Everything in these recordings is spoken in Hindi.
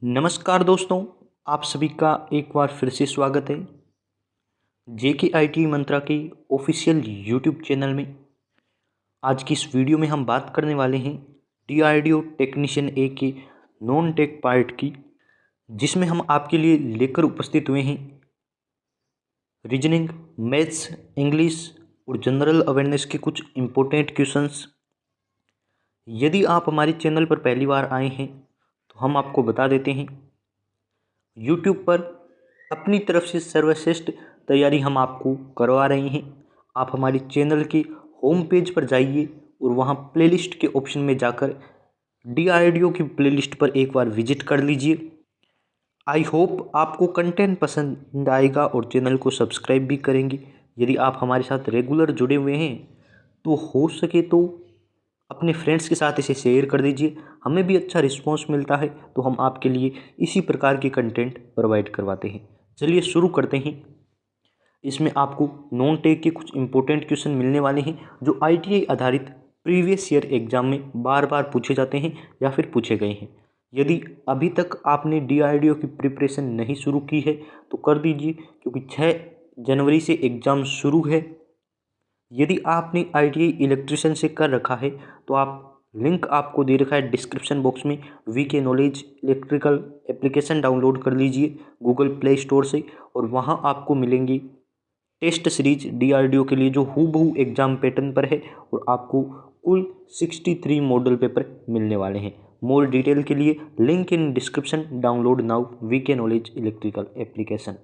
नमस्कार दोस्तों, आप सभी का एक बार फिर से स्वागत है जेके आईटी मंत्रा के ऑफिशियल यूट्यूब चैनल में। आज की इस वीडियो में हम बात करने वाले हैं डीआरडीओ टेक्नीशियन ए के नॉन टेक पार्ट की, जिसमें हम आपके लिए लेकर उपस्थित हुए हैं रीजनिंग, मैथ्स, इंग्लिश और जनरल अवेयरनेस के कुछ इम्पोर्टेंट क्वेश्चंस। यदि आप हमारे चैनल पर पहली बार आए हैं तो हम आपको बता देते हैं, यूट्यूब पर अपनी तरफ से सर्वश्रेष्ठ तैयारी हम आपको करवा रहे हैं। आप हमारे चैनल के होम पेज पर जाइए और वहाँ प्लेलिस्ट के ऑप्शन में जाकर डीआरडीओ की प्लेलिस्ट पर एक बार विजिट कर लीजिए। आई होप आपको कंटेंट पसंद आएगा और चैनल को सब्सक्राइब भी करेंगे। यदि आप हमारे साथ रेगुलर जुड़े हुए हैं तो हो सके तो अपने फ्रेंड्स के साथ इसे शेयर कर दीजिए। हमें भी अच्छा रिस्पॉन्स मिलता है तो हम आपके लिए इसी प्रकार के कंटेंट प्रोवाइड करवाते हैं। चलिए शुरू करते हैं। इसमें आपको नॉन टेक के कुछ इंपॉर्टेंट क्वेश्चन मिलने वाले हैं जो आईटीआई आधारित प्रीवियस ईयर एग्जाम में बार बार पूछे जाते हैं या फिर पूछे गए हैं। यदि अभी तक आपने डीआरडीओ की प्रिपरेशन नहीं शुरू की है तो कर दीजिए, क्योंकि 6 जनवरी से एग्ज़ाम शुरू है। यदि आपने आईटीआई इलेक्ट्रिशियन से कर रखा है तो आप लिंक आपको दे रखा है डिस्क्रिप्शन बॉक्स में, VK knowledge electrical application download कर लीजिए गूगल प्ले स्टोर से और वहाँ आपको मिलेंगी टेस्ट सीरीज डीआरडीओ के लिए जो हूबहू एग्जाम पैटर्न पर है और आपको कुल 63 मॉडल पेपर मिलने वाले हैं। मोर डिटेल के लिए link in description, download now VK knowledge electrical application.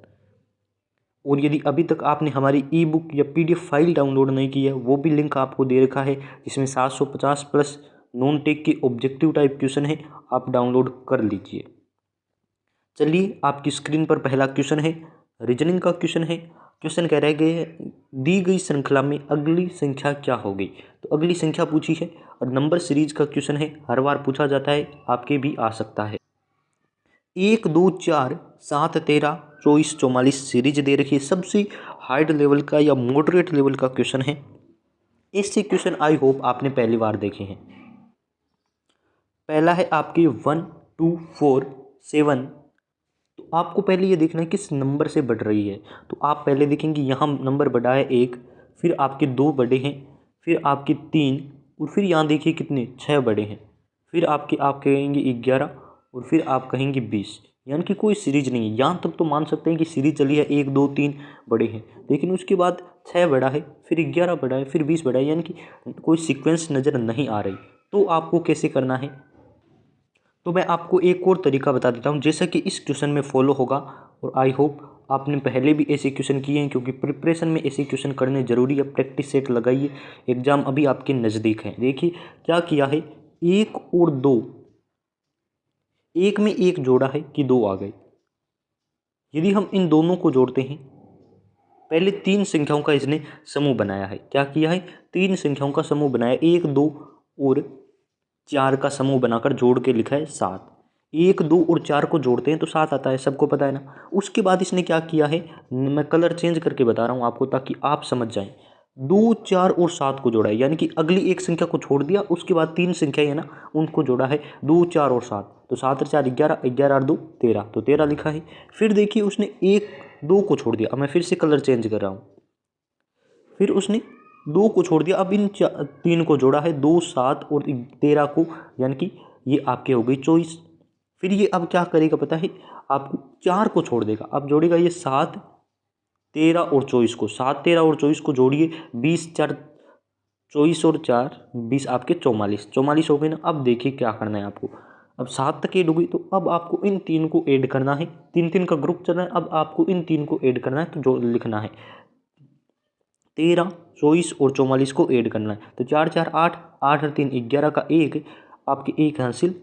और यदि अभी तक आपने हमारी ई बुक या पीडीएफ फाइल डाउनलोड नहीं की है, वो भी लिंक आपको दे रखा है, जिसमें 750 प्लस नॉन टेक के ऑब्जेक्टिव टाइप क्वेश्चन है, आप डाउनलोड कर लीजिए। चलिए, आपकी स्क्रीन पर पहला क्वेश्चन है, रीजनिंग का क्वेश्चन है। क्वेश्चन कह रहे गए दी गई श्रृंखला में अगली संख्या क्या होगी। तो अगली संख्या पूछी है और नंबर सीरीज का क्वेश्चन है, हर बार पूछा जाता है, आपके भी आ सकता है। 1, 2, 4, 7, 13, 24, 44 सीरीज दे रखी है। सबसे हार्ड लेवल का या मॉडरेट लेवल का क्वेश्चन है। ऐसे क्वेश्चन आई होप आपने पहली बार देखे हैं। पहला है आपकी 1, 2, 4, 7। तो आपको पहले ये देखना है किस नंबर से बढ़ रही है। तो आप पहले देखेंगे यहाँ नंबर बढ़ा है 1, फिर आपके 2 बढ़े हैं, फिर आपके 3 और फिर यहाँ देखिए कितने 6 बढ़े हैं, फिर आप कहेंगे 11 और फिर आप कहेंगे 20। यानी कि कोई सीरीज नहीं है। यहाँ तक तो मान सकते हैं कि सीरीज चली है, 1, 2, 3 बड़े हैं, लेकिन उसके बाद 6 बढ़ा है, फिर 11 बढ़ा है, फिर 20 बढ़ा है, यानी कि कोई सीक्वेंस नज़र नहीं आ रही। तो आपको कैसे करना है, तो मैं आपको एक और तरीका बता देता हूँ जैसा कि इस क्वेश्चन में फॉलो होगा। और आई होप आपने पहले भी ऐसे क्वेश्चन किए हैं, क्योंकि प्रिपरेशन में ऐसे क्वेश्चन करने ज़रूरी है। प्रैक्टिस सेट लगाइए, एग्जाम अभी आपके नज़दीक है। देखिए क्या किया है, 1 और 2, 1 में 1 जोड़ा है कि 2 आ गए। यदि हम इन दोनों को जोड़ते हैं, पहले 3 संख्याओं का इसने समूह बनाया है। क्या किया है, 3 संख्याओं का समूह बनाया, 1, 2 और 4 का समूह बनाकर जोड़ के लिखा है 7। 1, 2 और 4 को जोड़ते हैं तो 7 आता है, सबको पता है ना। उसके बाद इसने क्या किया है, मैं कलर चेंज करके बता रहा हूँ आपको ताकि आप समझ जाएं। 2, 4 और 7 को जोड़ा है, यानी कि अगली एक संख्या को छोड़ दिया, उसके बाद 3 संख्या है ना उनको जोड़ा है, 2, 4 और 7। तो 7 और 4 11, 11 और 2 13, तो 13 लिखा है। फिर देखिए उसने 1, 2 को छोड़ दिया। अब मैं फिर से कलर चेंज कर रहा हूँ। फिर उसने 2 को छोड़ दिया, अब इन 3 को जोड़ा है, 2, 7 और 13 को, यानी कि ये आपके हो गई 24। फिर ये अब क्या करेगा पता है आपको, 4 को छोड़ देगा। अब जोड़ेगा ये 7, 13 और 24 को, 7, 13 और 24 को जोड़िए, 20, 4, 24 और 4, 20 आपके 44, 44 हो गए ना। अब देखिए क्या करना है आपको, अब 7 तक ऐड हो गई, तो अब आपको इन 3 को ऐड करना है। 3 3 का ग्रुप चल रहा है, अब आपको इन 3 को ऐड करना है, तो जो लिखना है 13, 24 और 44 को ऐड करना है। तो 4 4 8, 8 और 3 11 का 1, आपके 1 हासिल,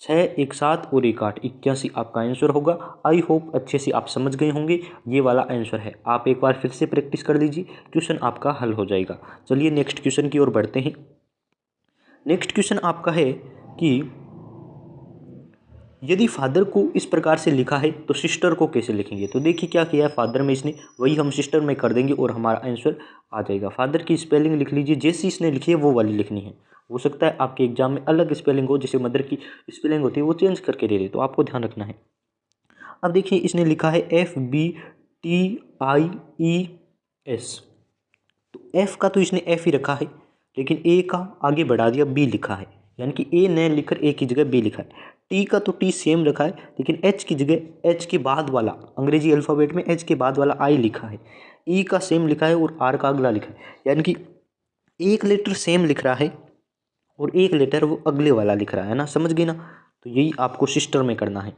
6 1 7 और 1 8, 81 आपका आंसर होगा। आई होप अच्छे से आप समझ गए होंगे, ये वाला आंसर है। आप एक बार फिर से प्रैक्टिस कर लीजिए, क्वेश्चन आपका हल हो जाएगा। चलिए नेक्स्ट क्वेश्चन की ओर बढ़ते हैं। नेक्स्ट क्वेश्चन आपका है कि यदि फादर को इस प्रकार से लिखा है तो सिस्टर को कैसे लिखेंगे। तो देखिए क्या किया है फादर में इसने, वही हम सिस्टर में कर देंगे और हमारा आंसर आ जाएगा। फादर की स्पेलिंग लिख लीजिए, जैसी इसने लिखी है वो वाली लिखनी है। हो सकता है आपके एग्जाम में अलग स्पेलिंग हो, जैसे मदर की स्पेलिंग होती है वो चेंज करके दे दे, तो आपको ध्यान रखना है। अब देखिए इसने लिखा है FBTIES, तो एफ का तो इसने एफ ही रखा है, लेकिन ए का आगे बढ़ा दिया बी लिखा है, यानी कि ए न लिखकर ए की जगह बी लिखा है। टी का तो टी सेम रखा है, लेकिन एच की जगह एच के बाद वाला अंग्रेजी अल्फ़ाबेट में एच के बाद वाला आई लिखा है। ई का सेम लिखा है और आर का अगला लिखा है, यानी कि एक लेटर सेम लिख रहा है और एक लेटर वो अगले वाला लिख रहा है ना, समझ गई ना। तो यही आपको सिस्टर में करना है।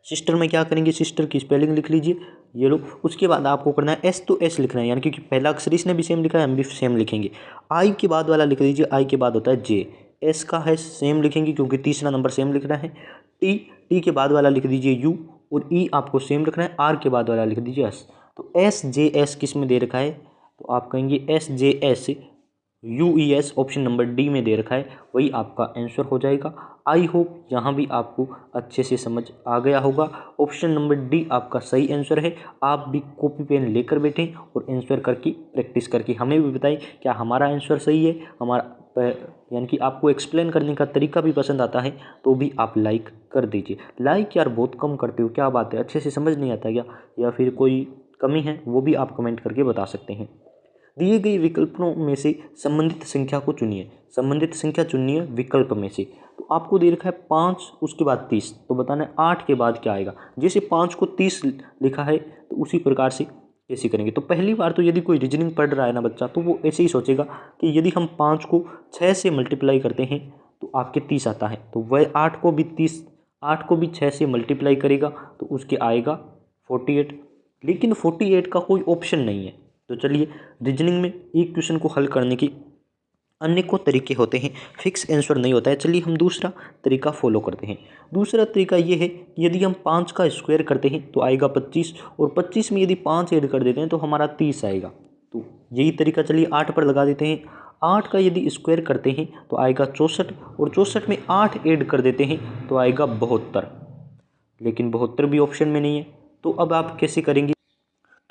सिस्टर में क्या करेंगे, सिस्टर की स्पेलिंग लिख लीजिए ये लो। उसके बाद आपको करना है एस तो एस लिखना है, यानी कि पहला अक्षर इसने भी सेम लिखा है, हम भी सेम लिखेंगे। आई के बाद वाला लिख दीजिए, आई के बाद होता है जे। एस का है सेम लिखेंगे क्योंकि तीसरा नंबर सेम लिखना है। टी, टी के बाद वाला लिख दीजिए यू, और ई आपको सेम रखना है। आर के बाद वाला लिख दीजिए एस। तो एस जे एस किस में दे रखा है, तो आप कहेंगे एस जे S UES option number D में दे रखा है, वही आपका आंसर हो जाएगा। आई होप यहाँ भी आपको अच्छे से समझ आ गया होगा। ऑप्शन नंबर डी आपका सही आंसर है। आप भी कॉपी पेन लेकर बैठें और आंसर करके प्रैक्टिस करके हमें भी बताएं क्या हमारा आंसर सही है। हमारा यानी कि आपको एक्सप्लेन करने का तरीका भी पसंद आता है तो भी आप लाइक कर दीजिए। लाइक यार बहुत कम करते हो, क्या बात है, अच्छे से समझ नहीं आता क्या, या फिर कोई कमी है वो भी आप कमेंट करके बता सकते हैं। दिए गए विकल्पों में से संबंधित संख्या को चुनिए। संबंधित संख्या चुनिए विकल्प में से। तो आपको दे रखा है 5 उसके बाद 30, तो बताना है 8 के बाद क्या आएगा। जैसे 5 को 30 लिखा है तो उसी प्रकार से कैसे करेंगे। तो पहली बार तो यदि कोई रीजनिंग पढ़ रहा है ना बच्चा, तो वो ऐसे ही सोचेगा कि यदि हम 5 को 6 से मल्टीप्लाई करते हैं तो आपके 30 आता है, तो वह 8 को भी 6 से मल्टीप्लाई करेगा तो उसके आएगा 48। लेकिन 48 का कोई ऑप्शन नहीं है। तो चलिए, रीजनिंग में एक क्वेश्चन को हल करने की अनेकों तरीके होते हैं, फिक्स आंसर नहीं होता है। चलिए हम दूसरा तरीका फॉलो करते हैं। दूसरा तरीका ये है कि यदि हम 5 का स्क्वायर करते हैं तो आएगा 25, और 25 में यदि 5 ऐड कर देते हैं तो हमारा 30 आएगा। तो यही तरीका चलिए 8 पर लगा देते हैं। 8 का यदि स्क्वायर करते हैं तो आएगा 64, और 64 में 8 ऐड कर देते हैं तो आएगा 72, लेकिन 72 भी ऑप्शन में नहीं है। तो अब आप कैसे करेंगे,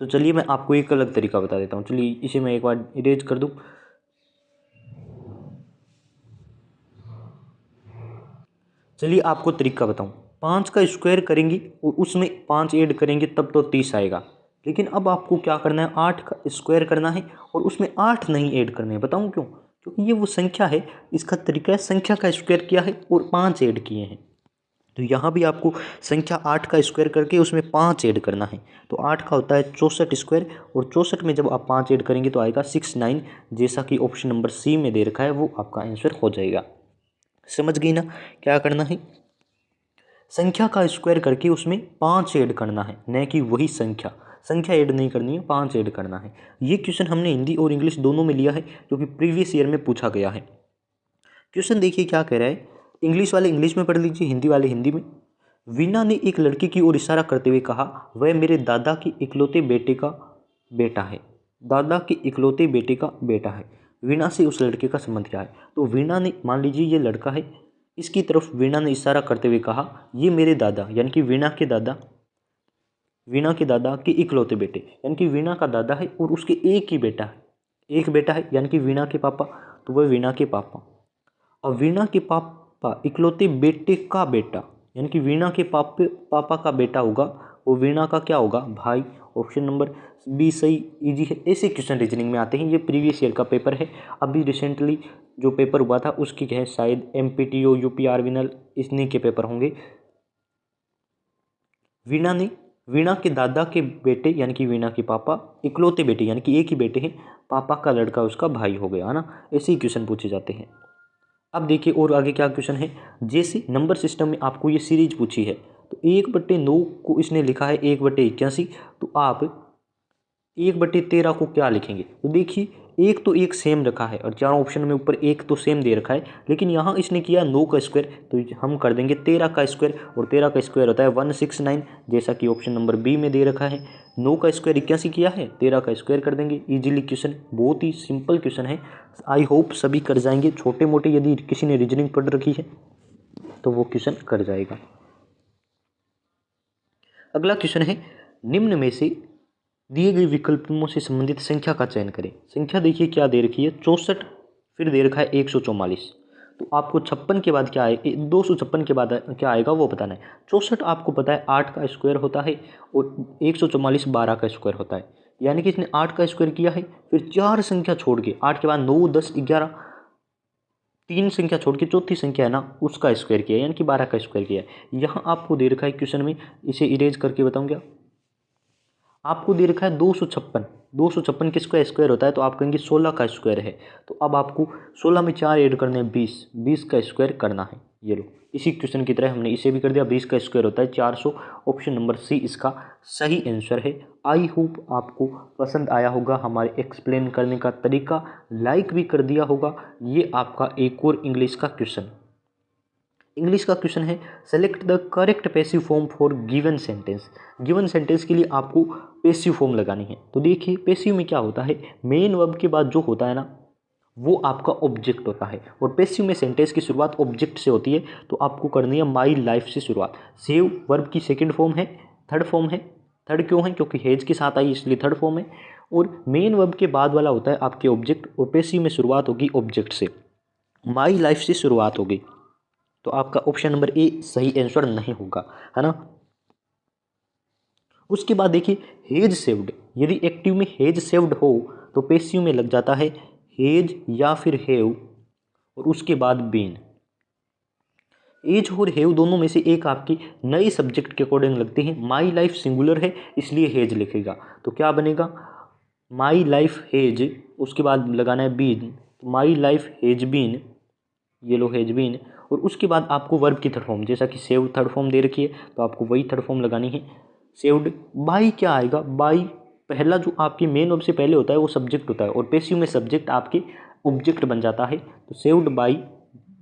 तो चलिए मैं आपको एक अलग तरीका बता देता हूँ। चलिए इसे मैं एक बार इरेज कर दूँ। चलिए आपको तरीका बताऊँ। 5 का स्क्वायर करेंगे और उसमें 5 ऐड करेंगे तब तो 30 आएगा। लेकिन अब आपको क्या करना है, 8 का स्क्वायर करना है और उसमें 8 नहीं ऐड करने हैं। बताऊँ क्यों, क्योंकि ये वो संख्या है, इसका तरीका है संख्या का स्क्वायर किया है और 5 ऐड किए हैं। तो यहाँ भी आपको संख्या 8 का स्क्वायर करके उसमें 5 ऐड करना है। तो 8 का होता है 64 स्क्वायर, और 64 में जब आप 5 ऐड करेंगे तो आएगा 69, जैसा कि ऑप्शन नंबर सी में दे रखा है, वो आपका आंसर हो जाएगा। समझ गई ना क्या करना है, संख्या का स्क्वायर करके उसमें 5 ऐड करना है, न कि वही संख्या ऐड नहीं करनी है, 5 ऐड करना है। ये क्वेश्चन हमने हिंदी और इंग्लिश दोनों में लिया है, जो कि प्रीवियस ईयर में पूछा गया है। क्वेश्चन देखिए क्या कह रहा है, इंग्लिश वाले इंग्लिश में पढ़ लीजिए, हिंदी वाले हिंदी में। वीना ने एक लड़के की ओर इशारा करते हुए कहा, वह मेरे दादा के इकलौते बेटे का बेटा है। दादा के इकलौते बेटे का बेटा है। वीना से उस लड़के का संबंध क्या है। तो वीना ने, मान लीजिए ये लड़का है, इसकी तरफ वीना ने इशारा करते हुए कहा, ये मेरे दादा यानी कि वीना के दादा के इकलौते बेटे, यानी कि वीना का दादा है और उसके एक ही बेटा है, एक बेटा है, यानी कि वीना के पापा, तो वह वीना के पापा। और वीणा के पापा इकलौते बेटे का बेटा, यानी कि वीणा के पापा का बेटा होगा, वो वीणा का क्या होगा, भाई। ऑप्शन नंबर बी सही, इजी है। ऐसे क्वेश्चन रीजनिंग में आते हैं। ये प्रीवियस ईयर का पेपर है, अभी रिसेंटली जो पेपर हुआ था उसकी है शायद MPTO UP विनल, इतने के पेपर होंगे। वीणा के दादा के बेटे यानी कि वीणा के पापा इकलौते बेटे, यानी कि एक ही बेटे हैं, पापा का लड़का उसका भाई हो गया, है ना। ऐसे ही क्वेश्चन पूछे जाते हैं। अब देखिए और आगे क्या क्वेश्चन है, जैसे नंबर सिस्टम में आपको ये सीरीज पूछी है, तो 1/9 को इसने लिखा है 1/81, तो आप 1/13 को क्या लिखेंगे। तो देखिए एक तो एक सेम रखा है और चारों ऑप्शन में ऊपर एक तो सेम दे रखा है, लेकिन यहाँ इसने किया 9 का स्क्वायर, तो हम कर देंगे 13 का स्क्वायर, और 13 का स्क्वायर होता है 169, जैसा कि ऑप्शन नंबर बी में दे रखा है। 9 का स्क्वायर 81 किया है, 13 का स्क्वायर कर देंगे। इजीली क्वेश्चन, बहुत ही सिंपल क्वेश्चन है। आई होप सभी कर जाएंगे, छोटे मोटे यदि किसी ने रीजनिंग पढ़ रखी है तो वो क्वेश्चन कर जाएगा। अगला क्वेश्चन है, निम्न में से दिए गए विकल्पों से संबंधित संख्या का चयन करें। संख्या देखिए क्या दे रखी है, 64, फिर दे रखा है 144। तो आपको 56 के बाद क्या आएगा, 256 के बाद क्या आएगा वो बताना है। 64 आपको पता है 8 का स्क्वायर होता है और 144 12 का स्क्वायर होता है, यानी कि इसने 8 का स्क्वायर किया है, फिर 4 संख्या छोड़ के 8 के बाद 9 10 11 3 संख्या छोड़ के चौथी संख्या है ना उसका स्क्वायर किया, यानी कि 12 का स्क्वायर किया है। यहाँ आपको दे रखा है क्वेश्चन में, इसे इरेज करके बताऊँ क्या, आपको दे रखा है 256। 256 किसका स्क्वायर होता है, तो आप कहेंगे 16 का स्क्वायर है। तो अब आपको 16 में 4 ऐड करने हैं, 20 का स्क्वायर करना है। ये लो, इसी क्वेश्चन की तरह हमने इसे भी कर दिया। 20 का स्क्वायर होता है 400। ऑप्शन नंबर सी इसका सही आंसर है। आई होप आपको पसंद आया होगा हमारे एक्सप्लेन करने का तरीका, लाइक भी कर दिया होगा। ये आपका एक और इंग्लिश का क्वेश्चन, इंग्लिश का क्वेश्चन है, select the correct passive form for given sentence. Given sentence के लिए आपको पैसिव फॉर्म लगानी है। तो देखिए पैसिव में क्या होता है, मेन वर्ब के बाद जो होता है ना वो आपका ऑब्जेक्ट होता है, और पैसिव में सेंटेंस की शुरुआत ऑब्जेक्ट से होती है। तो आपको करनी है माई लाइफ से शुरुआत। सेव वर्ब की सेकंड फॉर्म है, थर्ड फॉर्म है। थर्ड क्यों है, क्योंकि हेज के साथ आई इसलिए थर्ड फॉर्म है। और मेन वर्ब के बाद वाला होता है आपके ऑब्जेक्ट, और पैसिव में शुरुआत होगी ऑब्जेक्ट से, माई लाइफ से शुरुआत होगी। तो आपका ऑप्शन नंबर ए सही आंसर नहीं होगा, है ना। उसके बाद देखिए हेज सेव्ड, यदि एक्टिव में हेज सेव्ड हो तो पैसिव में लग जाता है हेज या फिर हेव और उसके बाद बीन। एज और हेव दोनों में से एक आपकी नए सब्जेक्ट के अकॉर्डिंग लगते हैं। माई लाइफ सिंगुलर है इसलिए हेज लिखेगा, तो क्या बनेगा, माई लाइफ हेज, उसके बाद लगाना है been, my life has been, ये लो हेज बीन। और उसके बाद आपको वर्ब की थर्ड फॉर्म, जैसा कि सेव थर्ड फॉर्म दे रखी है तो आपको वही थर्ड फॉर्म लगानी है। सेव्ड बाई क्या आएगा, बाई पहला जो आपके मेन वर्ब से पहले होता है वो सब्जेक्ट होता है, और पैसिव में सब्जेक्ट आपके ऑब्जेक्ट बन जाता है। तो सेव्ड बाई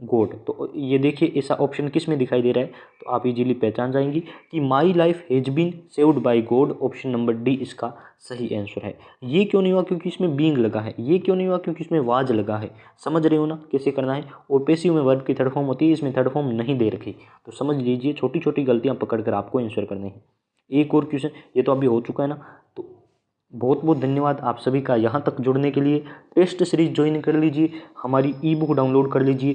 गॉड, तो ये देखिए ऐसा ऑप्शन किस में दिखाई दे रहा है, तो आप इजीली पहचान जाएंगी कि my life has been saved by God. Option number D इसका सही आंसर है। ये क्यों नहीं हुआ, क्योंकि इसमें बीइंग लगा है। ये क्यों नहीं हुआ, क्योंकि इसमें वाज लगा है। समझ रहे हो ना कैसे करना है। और पैसिव में वर्ब की थर्ड फॉर्म होती है, इसमें थर्ड फॉर्म नहीं दे रखी, तो समझ लीजिए छोटी छोटी गलतियां पकड़ कर आपको आंसर करने हैं। एक और क्वेश्चन, ये तो अभी हो चुका है ना। तो बहुत बहुत धन्यवाद आप सभी का यहाँ तक जुड़ने के लिए। टेस्ट सीरीज ज्वाइन कर लीजिए, हमारी ई बुक डाउनलोड कर लीजिए,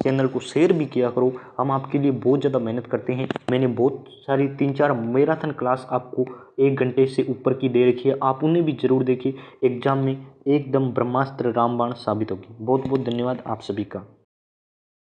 चैनल को शेयर भी किया करो। हम आपके लिए बहुत ज़्यादा मेहनत करते हैं। मैंने बहुत सारी 3-4 मैराथन क्लास आपको 1 घंटे से ऊपर की दे रखी है, आप उन्हें भी जरूर देखिए। एग्जाम में एकदम ब्रह्मास्त्र रामबाण साबित होगी। बहुत बहुत धन्यवाद आप सभी का।